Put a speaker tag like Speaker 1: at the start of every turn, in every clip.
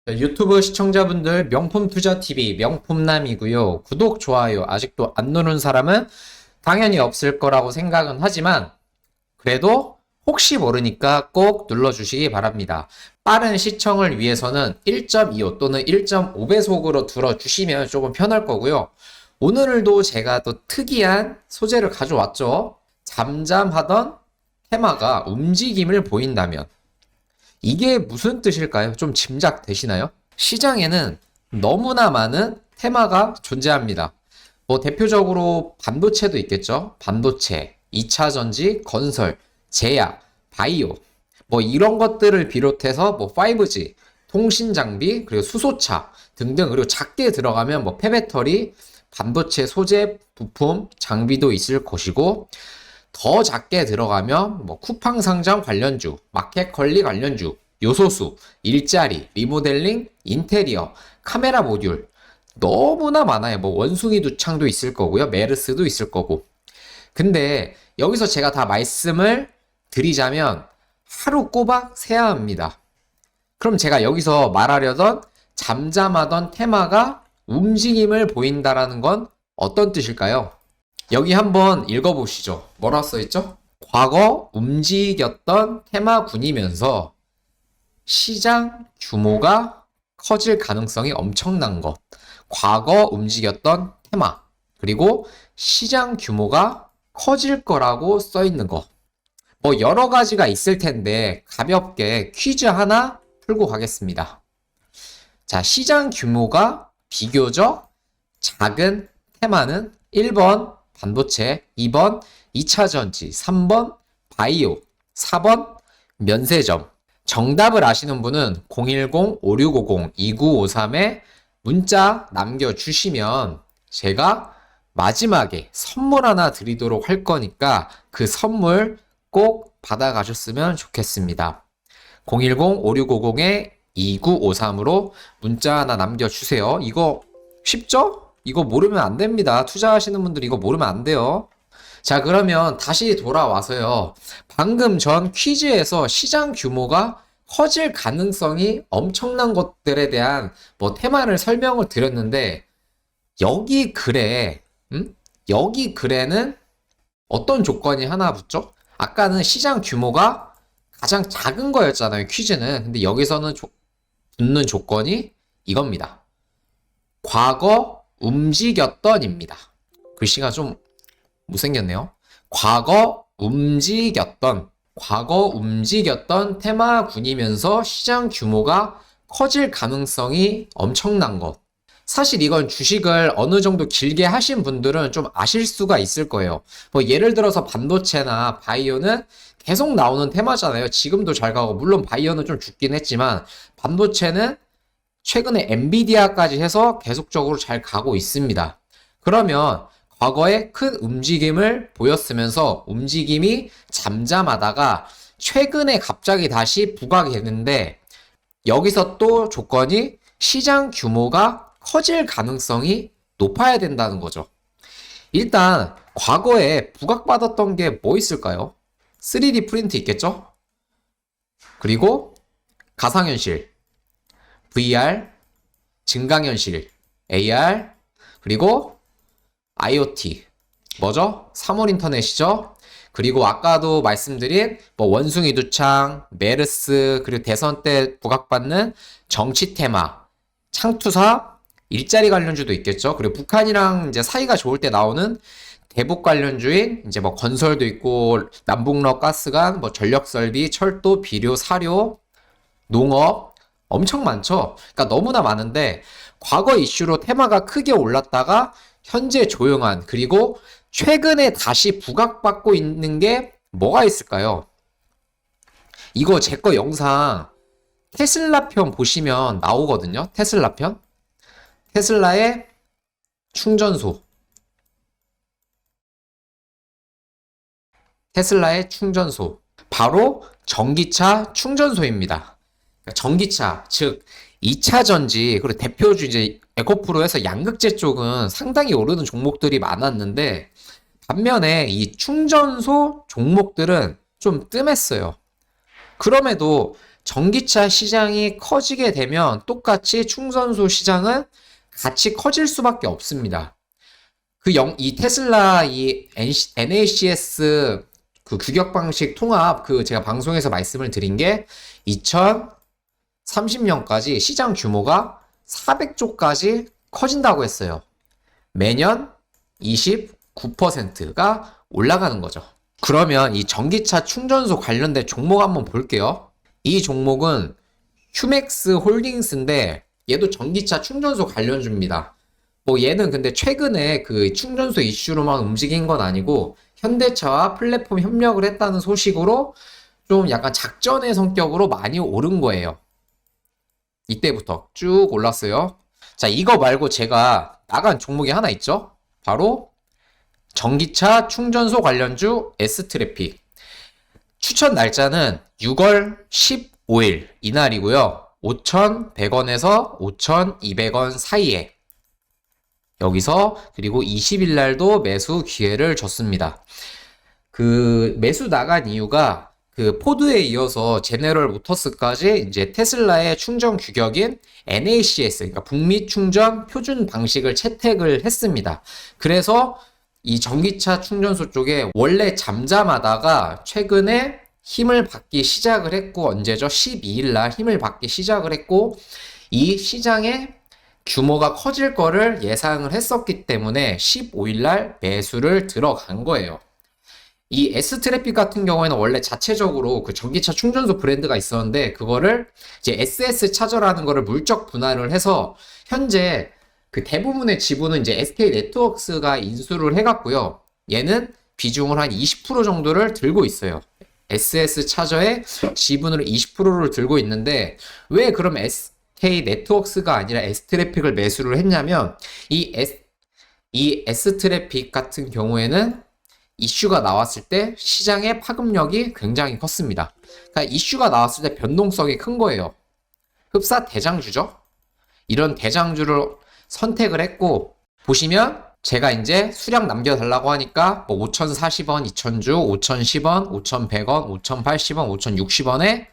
Speaker 1: 유튜브 시청자분들 명품투자TV 명품남이고요. 구독, 좋아요 아직도 안 누른 사람은 당연히 없을 거라고 생각은 하지만 그래도 혹시 모르니까 꼭 눌러주시기 바랍니다. 빠른 시청을 위해서는 1.25 또는 1.5배속으로 들어주시면 조금 편할 거고요. 오늘도 제가 또 특이한 소재를 가져왔죠. 잠잠하던 테마가 움직임을 보인다면 이게 무슨 뜻일까요? 좀 짐작되시나요? 시장에는 너무나 많은 테마가 존재합니다. 뭐 대표적으로 반도체도 있겠죠. 반도체, 2차 전지, 건설, 제약, 바이오 뭐 이런 것들을 비롯해서 뭐 5G, 통신 장비, 그리고 수소차 등등, 그리고 작게 들어가면 뭐 폐배터리, 반도체 소재, 부품, 장비도 있을 것이고, 더 작게 들어가면 뭐 쿠팡 상장 관련주, 마켓컬리 관련주, 요소수, 일자리, 리모델링, 인테리어, 카메라 모듈 너무나 많아요. 뭐 원숭이 두창도 있을 거고요. 메르스도 있을 거고. 근데 여기서 제가 다 말씀을 드리자면 하루 꼬박 세야 합니다. 그럼 제가 여기서 말하려던 잠잠하던 테마가 움직임을 보인다라는 건 어떤 뜻일까요? 여기 한번 읽어보시죠. 뭐라 써있죠? 과거 움직였던 테마군이면서 시장 규모가 커질 가능성이 엄청난 것. 과거 움직였던 테마. 그리고 시장 규모가 커질 거라고 써있는 것. 뭐 여러 가지가 있을 텐데 가볍게 퀴즈 하나 풀고 가겠습니다. 자, 시장 규모가 비교적 작은 테마는 1번 반도체, 2번 2차 전지, 3번 바이오, 4번 면세점. 정답을 아시는 분은 010-5650-2953에 문자 남겨주시면 제가 마지막에 선물 하나 드리도록 할 거니까 그 선물 꼭 받아가셨으면 좋겠습니다. 010-5650-2953으로 문자 하나 남겨주세요. 이거 쉽죠? 이거 모르면 안 됩니다. 투자하시는 분들 이거 모르면 안 돼요. 자, 그러면 다시 돌아와서요. 방금 전 퀴즈에서 시장 규모가 커질 가능성이 엄청난 것들에 대한 뭐 테마를 설명을 드렸는데, 여기 글에, 여기 글에는 어떤 조건이 하나 붙죠? 아까는 시장 규모가 가장 작은 거였잖아요, 퀴즈는. 근데 여기서는 붙는 조건이 이겁니다. 과거 움직였던입니다. 글씨가 좀 못생겼네요. 과거 움직였던 테마군이면서 시장 규모가 커질 가능성이 엄청난 것. 사실 이건 주식을 어느 정도 길게 하신 분들은 좀 아실 수가 있을 거예요. 뭐 예를 들어서 반도체나 바이오는 계속 나오는 테마잖아요. 지금도 잘 가고, 물론 바이오는 좀 죽긴 했지만 반도체는 최근에 엔비디아까지 해서 계속적으로 잘 가고 있습니다. 그러면 과거에 큰 움직임을 보였으면서 움직임이 잠잠하다가 최근에 갑자기 다시 부각이 됐는데, 여기서 또 조건이 시장 규모가 커질 가능성이 높아야 된다는 거죠. 일단 과거에 부각받았던 게 뭐 있을까요? 3D 프린트 있겠죠? 그리고 가상현실, VR, 증강현실, AR, 그리고 IoT. 뭐죠? 사물 인터넷이죠? 그리고 아까도 말씀드린 뭐 원숭이 두창, 메르스, 그리고 대선 때 부각받는 정치 테마, 창투사, 일자리 관련주도 있겠죠? 그리고 북한이랑 이제 사이가 좋을 때 나오는 대북 관련주인 이제 뭐 건설도 있고, 남북러 가스관, 뭐 전력 설비, 철도, 비료, 사료, 농업 엄청 많죠. 그러니까 너무나 많은데, 과거 이슈로 테마가 크게 올랐다가 현재 조용한, 그리고 최근에 다시 부각받고 있는 게 뭐가 있을까요? 이거 제 거 영상 테슬라 편 보시면 나오거든요. 테슬라 편. 테슬라의 충전소. 테슬라의 충전소. 바로 전기차 충전소입니다. 전기차, 즉 2차 전지, 그리고 대표주 이제 에코프로에서 양극재 쪽은 상당히 오르는 종목들이 많았는데, 반면에 이 충전소 종목들은 좀 뜸했어요. 그럼에도 전기차 시장이 커지게 되면 똑같이 충전소 시장은 같이 커질 수밖에 없습니다. 이 테슬라 NACS 그 규격 방식 통합 제가 방송에서 말씀을 드린 게 2030년까지 시장 규모가 400조까지 커진다고 했어요. 매년 29%가 올라가는 거죠. 그러면 이 전기차 충전소 관련된 종목 한번 볼게요. 이 종목은 휴맥스 홀딩스인데 얘도 전기차 충전소 관련주입니다. 뭐 얘는 근데 최근에 그 충전소 이슈로만 움직인 건 아니고 현대차와 플랫폼 협력을 했다는 소식으로 좀 약간 작전의 성격으로 많이 오른 거예요. 이때부터 쭉 올랐어요. 자, 이거 말고 제가 나간 종목이 하나 있죠? 바로 전기차 충전소 관련주 S트래픽. 추천 날짜는 6월 15일 이날이고요. 5,100원에서 5,200원 사이에 여기서 그리고 20일 날도 매수 기회를 줬습니다. 그 매수 나간 이유가 그 포드에 이어서 제네럴 모터스까지 이제 테슬라의 충전 규격인 NACS, 그러니까 북미 충전 표준 방식을 채택을 했습니다. 그래서 이 전기차 충전소 쪽에 원래 잠잠하다가 최근에 힘을 받기 시작을 했고, 언제죠? 12일 날 힘을 받기 시작을 했고, 이 시장의 규모가 커질 거를 예상을 했었기 때문에 15일 날 매수를 들어간 거예요. 이 S트래픽 같은 경우에는 원래 자체적으로 그 전기차 충전소 브랜드가 있었는데 그거를 이제 SS 차저라는 거를 물적 분할을 해서 현재 그 대부분의 지분은 이제 SK 네트워크스가 인수를 해갔고요. 얘는 비중을 한 20% 정도를 들고 있어요. SS 차저의 지분을 20%를 들고 있는데 왜 그럼 SK 네트워크스가 아니라 S트래픽을 매수를 했냐면 이 S트래픽 같은 경우에는 이슈가 나왔을 때 시장의 파급력이 굉장히 컸습니다. 그러니까 이슈가 나왔을 때 변동성이 큰 거예요. 흡사 대장주죠. 이런 대장주를 선택을 했고, 보시면 제가 이제 수량 남겨달라고 하니까 뭐 5,040원, 2,000주, 5,010원, 5,100원, 5,080원, 5,060원에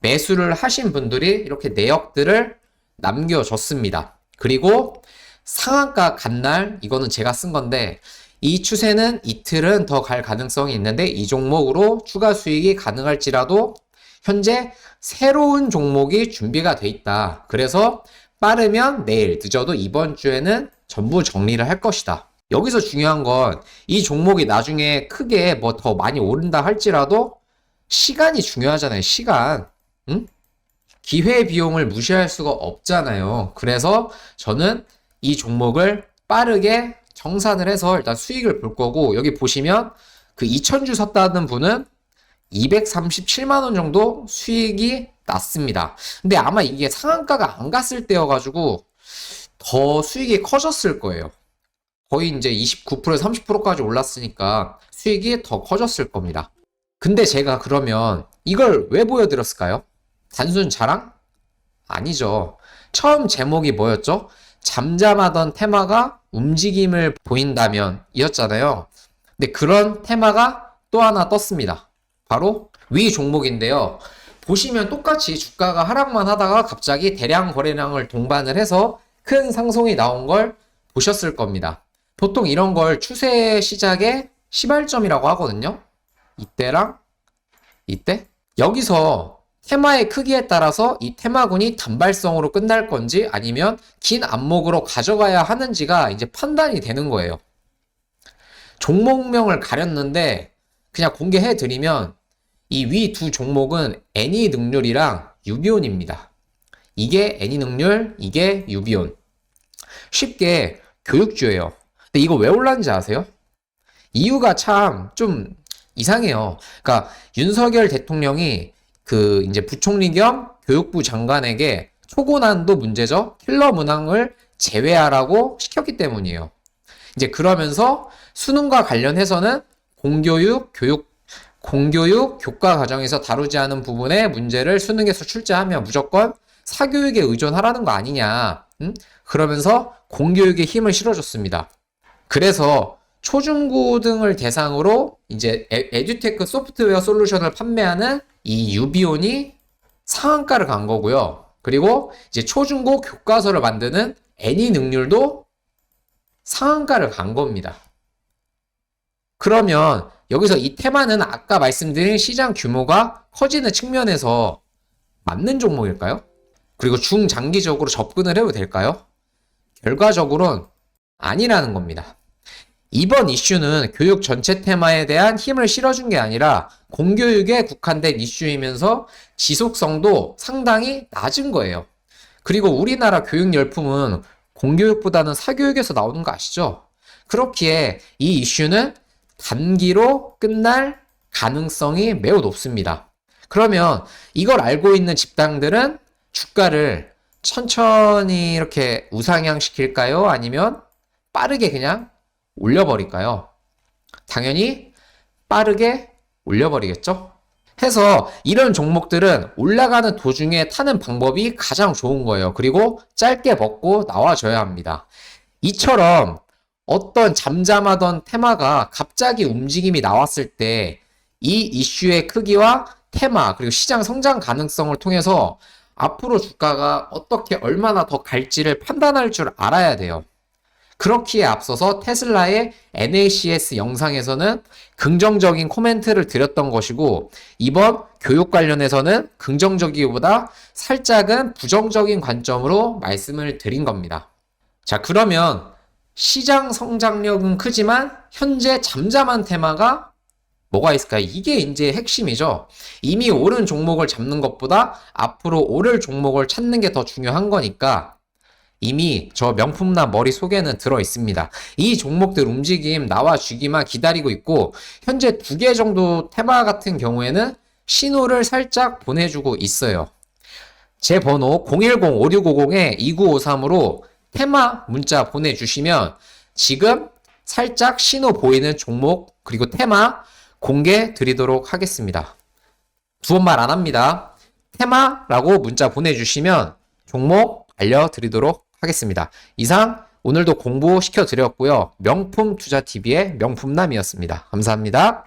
Speaker 1: 매수를 하신 분들이 이렇게 내역들을 남겨줬습니다. 그리고 상한가 간 날, 이거는 제가 쓴 건데 이 추세는 이틀은 더 갈 가능성이 있는데 이 종목으로 추가 수익이 가능할지라도 현재 새로운 종목이 준비가 돼 있다. 그래서 빠르면 내일, 늦어도 이번 주에는 전부 정리를 할 것이다. 여기서 중요한 건 이 종목이 나중에 크게 뭐 더 많이 오른다 할지라도 시간이 중요하잖아요. 시간. 응? 기회 비용을 무시할 수가 없잖아요. 그래서 저는 이 종목을 빠르게 정산을 해서 일단 수익을 볼 거고, 여기 보시면 그 2,000주 샀다는 분은 237만원 정도 수익이 났습니다. 근데 아마 이게 상한가가 안 갔을 때여가지고 더 수익이 커졌을 거예요. 거의 이제 29%에서 30%까지 올랐으니까 수익이 더 커졌을 겁니다. 근데 제가 그러면 이걸 왜 보여드렸을까요? 단순 자랑? 아니죠. 처음 제목이 뭐였죠? 잠잠하던 테마가 움직임을 보인다면 이었잖아요. 근데 그런 테마가 또 하나 떴습니다. 바로 위 종목인데요. 보시면 똑같이 주가가 하락만 하다가 갑자기 대량 거래량을 동반을 해서 큰 상승이 나온 걸 보셨을 겁니다. 보통 이런 걸 추세 시작의 시발점이라고 하거든요. 이때랑 이때. 여기서 테마의 크기에 따라서 이 테마군이 단발성으로 끝날 건지 아니면 긴 안목으로 가져가야 하는지가 이제 판단이 되는 거예요. 종목명을 가렸는데 그냥 공개해 드리면 이 위 두 종목은 애니능률이랑 유비온입니다. 이게 애니능률, 이게 유비온. 쉽게 교육주예요. 근데 이거 왜 올랐는지 아세요? 이유가 참 좀 이상해요. 그러니까 윤석열 대통령이 그 이제 부총리 겸 교육부 장관에게 초고난도 문제죠. 킬러 문항을 제외하라고 시켰기 때문이에요. 이제 그러면서 수능과 관련해서는 공교육, 교과 과정에서 다루지 않은 부분의 문제를 수능에서 출제하면 무조건 사교육에 의존하라는 거 아니냐. 그러면서 공교육에 힘을 실어줬습니다. 그래서 초중고등을 대상으로 이제 에듀테크 소프트웨어 솔루션을 판매하는 이 유비온이 상한가를 간 거고요. 그리고 이제 초중고 교과서를 만드는 애니능률도 상한가를 간 겁니다. 그러면 여기서 이 테마는 아까 말씀드린 시장 규모가 커지는 측면에서 맞는 종목일까요? 그리고 중장기적으로 접근을 해도 될까요? 결과적으로는 아니라는 겁니다. 이번 이슈는 교육 전체 테마에 대한 힘을 실어준 게 아니라 공교육에 국한된 이슈이면서 지속성도 상당히 낮은 거예요. 그리고 우리나라 교육 열풍은 공교육보다는 사교육에서 나오는 거 아시죠? 그렇기에 이 이슈는 단기로 끝날 가능성이 매우 높습니다. 그러면 이걸 알고 있는 집단들은 주가를 천천히 이렇게 우상향 시킬까요? 아니면 빠르게 그냥 올려버릴까요? 당연히 빠르게 올려버리겠죠? 해서 이런 종목들은 올라가는 도중에 타는 방법이 가장 좋은 거예요. 그리고 짧게 먹고 나와줘야 합니다. 이처럼 어떤 잠잠하던 테마가 갑자기 움직임이 나왔을 때 이 이슈의 크기와 테마 그리고 시장 성장 가능성을 통해서 앞으로 주가가 어떻게 얼마나 더 갈지를 판단할 줄 알아야 돼요. 그렇기에 앞서서 테슬라의 NACS 영상에서는 긍정적인 코멘트를 드렸던 것이고 이번 교육 관련해서는 긍정적이기보다 살짝은 부정적인 관점으로 말씀을 드린 겁니다. 자, 그러면 시장 성장력은 크지만 현재 잠잠한 테마가 뭐가 있을까요? 이게 이제 핵심이죠. 이미 오른 종목을 잡는 것보다 앞으로 오를 종목을 찾는 게 더 중요한 거니까 이미 저 명품남 머릿속에는 들어 있습니다. 이 종목들 움직임 나와주기만 기다리고 있고 현재 2개 정도 테마 같은 경우에는 신호를 살짝 보내주고 있어요. 제 번호 010-5650-2953으로 테마 문자 보내주시면 지금 살짝 신호 보이는 종목 그리고 테마 공개 드리도록 하겠습니다. 두 번 말 안 합니다. 테마라고 문자 보내주시면 종목 알려드리도록 하겠습니다. 이상 오늘도 공부시켜드렸고요. 명품투자TV의 명품남이었습니다. 감사합니다.